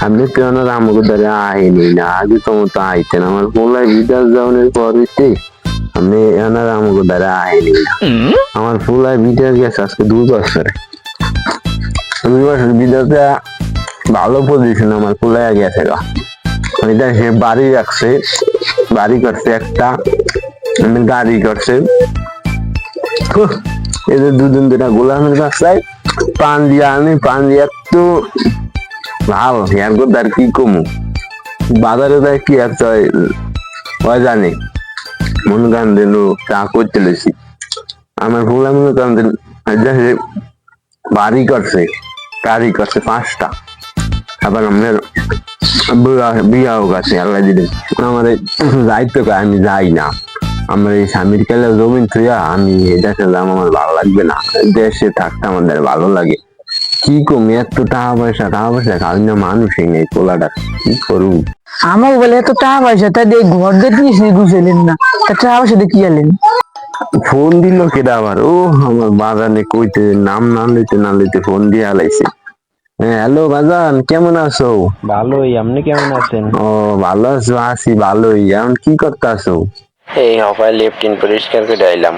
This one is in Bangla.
আপনি কেন আমাকে ধরে আইনি না আগে তো মতো আইতেন আমার পোলায় বিদেশ যাওয়ার পর হইতে আপনি এনার আমাকে ধরে আইনি না আমার পোলায় বিদেশ গেছে আজকে 2 বছরে 2 বছর বিদেশে ভালো পজিশন আমার পোলায় গেছে গা এটা সে বাড়ি রাখছে বাড়ি করছে একটা গাড়ি করছে এদের দুদিন দুটা গোলামের রাস্তায় পান দিয়ে একটু ভালো হেয়ার করতে আর কি কমু বাজারে যায় কি আর চাই ওই জানি মনে গান দিল চা করতে লেছি আমার ভুলা মনে গান দিল বাড়ি করছে গাড়ি করছে 5টা আবার আমাদের বিয়াও গেছে আল্লাহ দিলে আমার যাইতে আমি যাই না আমার এই স্বামীর কালে জমিন থুয়া আমি দেশে যাম আমার ভালো লাগবে না দেশে থাকতে আমাদের ভালো লাগে কি কমি এত টাকা পয়সা কারণ মানুষই নেই পোলাটা কি করু আমার বলে এত টাকা পয়সা তাই দিয়ে ঘর দিয়ে গুছাইলেন না তা টাকা পয়সা দিয়ে কি আলেন? ফোন দিল কেডা আবার ও আমার বাজানে কইতে নাম না লইতে ফোন দিয়ে আলাইছে হ্যালো বাজান কেমন আছো? ভালোই, আপনি কেমন আছেন? ও ভালো আছো আছি ভালোই এখন কি করতে আছো? এই হপায় লেফটিন পরিষ্কার করে আইলাম।